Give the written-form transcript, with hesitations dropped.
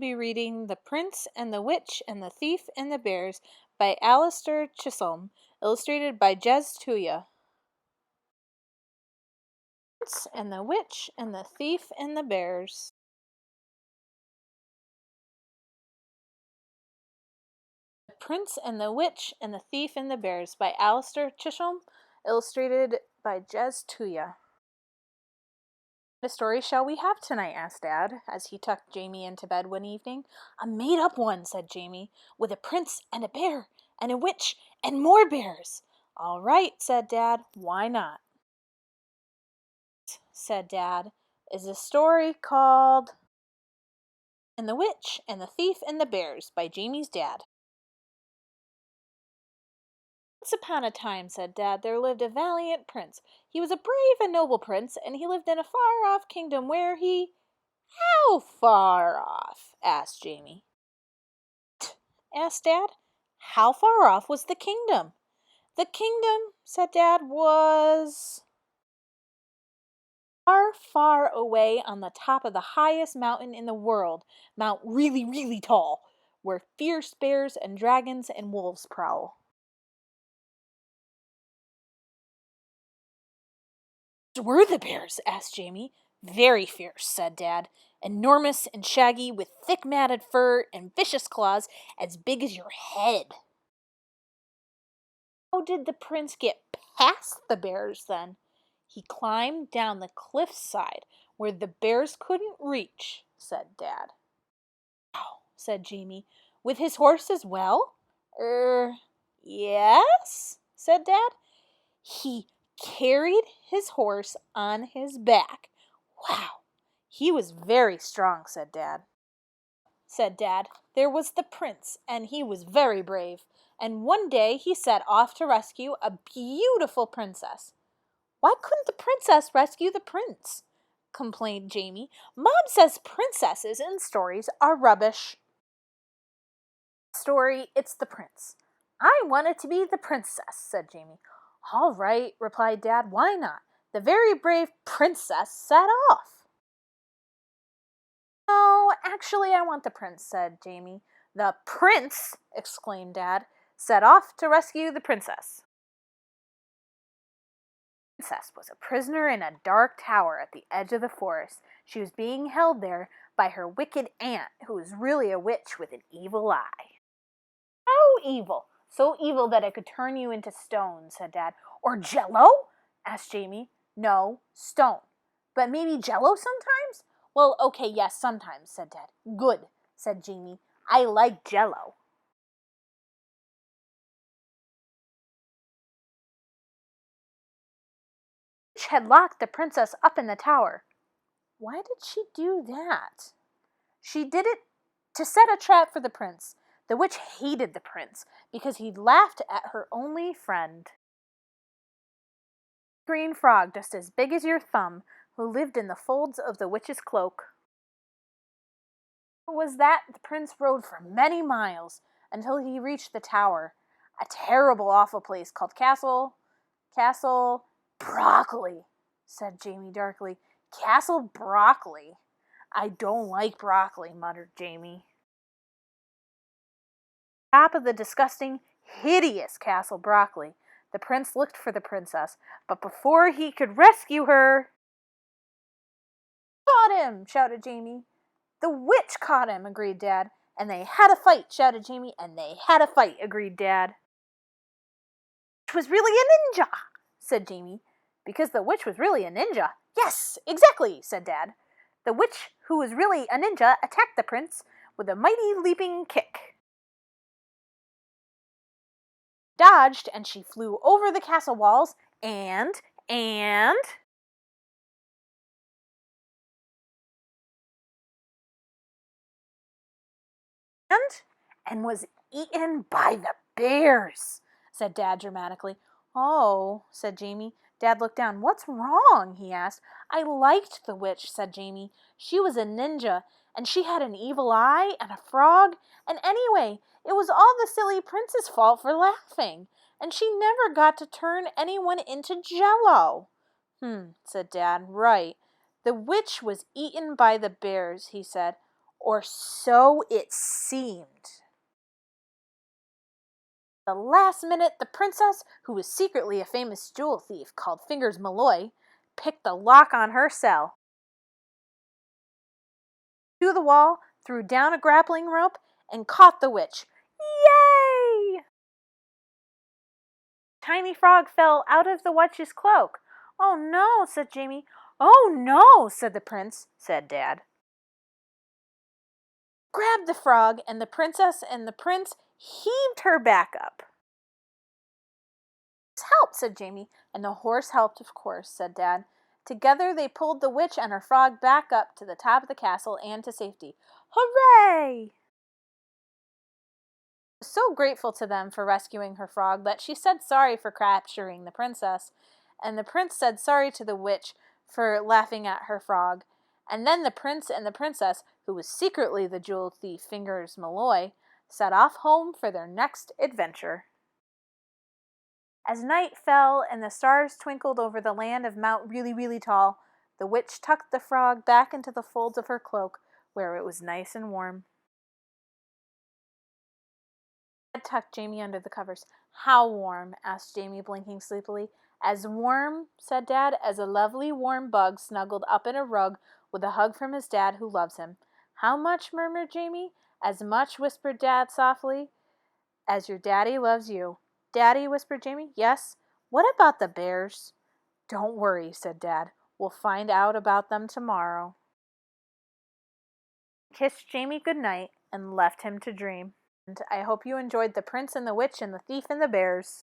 be reading The Prince and the Witch and the Thief and the Bears by Alastair Chisholm, illustrated by Jez Tuya. The Prince and the Witch and the Thief and the Bears. The Prince and the Witch and the Thief and the Bears by Alastair Chisholm, illustrated by Jez Tuya. "What story shall we have tonight?" asked Dad, as he tucked Jamie into bed one evening. "A made-up one," said Jamie, "with a prince and a bear and a witch and more bears." "All right," said Dad. "Why not?" said Dad, "is a story called And the Witch and the Thief and the Bears by Jamie's dad." "Once upon a time," said Dad, "there lived a valiant prince. He was a brave and noble prince, and he lived in a far-off kingdom where he—" "How far off?" asked Jamie. asked Dad. "How far off was the kingdom?" "The kingdom," said Dad, "was far, far away on the top of the highest mountain in the world, Mount Really, Really Tall, where fierce bears and dragons and wolves prowl." "Were the bears?" asked Jamie. "Very fierce," said Dad. "Enormous and shaggy, with thick matted fur and vicious claws as big as your head." "How did the prince get past the bears, then?" "He climbed down the cliffside where the bears couldn't reach," said Dad. "Wow," said Jamie. "With his horse as well?" Yes," said Dad. "He carried his horse on his back. Wow, he was very strong," said Dad. "There was the prince, and he was very brave, and one day he set off to rescue a beautiful princess." "Why couldn't the princess rescue the prince?" complained Jamie. "Mom says princesses in stories are rubbish." "Story, it's the prince. I wanted to be the princess," said Jamie. "All right," replied Dad. "Why not? The very brave princess set off." "Oh, actually, I want the prince," said Jamie. "The prince," exclaimed Dad, "set off to rescue the princess." The princess was a prisoner in a dark tower at the edge of the forest. She was being held there by her wicked aunt, who was really a witch with an evil eye. "How evil?" "So evil that it could turn you into stone," said Dad. "Or jello?" asked Jamie. "No, stone. But maybe jello sometimes?" "Well, okay, yes, sometimes," said Dad. "Good," said Jamie. "I like jello." The witch had locked the princess up in the tower. Why did she do that? She did it to set a trap for the prince. The witch hated the prince because he'd laughed at her only friend. Green frog, just as big as your thumb, who lived in the folds of the witch's cloak. It was that the prince rode for many miles until he reached the tower, a terrible, awful place called Castle Broccoli, said Jamie darkly. "Castle Broccoli. I don't like broccoli," muttered Jamie. Top of the disgusting, hideous Castle Broccoli, the prince looked for the princess, but before he could rescue her— "Caught him!" shouted Jamie. "The witch caught him," agreed Dad. "And they had a fight," shouted Jamie. "And they had a fight," agreed Dad. "The witch was really a ninja," said Jamie. "Because the witch was really a ninja." "Yes, exactly," said Dad. "The witch, who was really a ninja, attacked the prince with a mighty leaping kick. Dodged, and she flew over the castle walls and was eaten by the bears," said Dad dramatically. "Oh," said Jamie. Dad looked down. "What's wrong?" he asked. "I liked the witch," said Jamie. "She was a ninja, and she had an evil eye and a frog, and anyway, it was all the silly prince's fault for laughing, and she never got to turn anyone into jello." Said Dad. "Right. The witch was eaten by the bears," he said. or so it seemed. The last minute, the princess, who was secretly a famous jewel thief called Fingers Malloy, picked the lock on her cell. To the wall, threw down a grappling rope, and caught the witch. Yay! Tiny Frog fell out of the witch's cloak. Oh no, said Jamie. Oh no, said the prince, said Dad. Grabbed the frog, and the princess and the prince heaved her back up. Help, said Jamie, and the horse helped, of course, said Dad. Together they pulled the witch and her frog back up to the top of the castle and to safety. Hooray! So grateful to them for rescuing her frog that she said sorry for capturing the princess, and the prince said sorry to the witch for laughing at her frog. And then the prince and the princess, who was secretly the jewel thief Fingers Malloy, set off home for their next adventure. As night fell and the stars twinkled over the land of Mount Really, Really Tall, the witch tucked the frog back into the folds of her cloak, where it was nice and warm. Dad tucked Jamie under the covers. How warm? Asked Jamie, blinking sleepily. As warm, said Dad, as a lovely warm bug snuggled up in a rug with a hug from his dad who loves him. How much? Murmured Jamie. As much, whispered Dad softly, as your daddy loves you. Daddy, whispered Jamie. Yes? What about the bears? Don't worry, said Dad. We'll find out about them tomorrow. Kissed Jamie goodnight and left him to dream. And I hope you enjoyed The Prince and the Witch and the Thief and the Bears.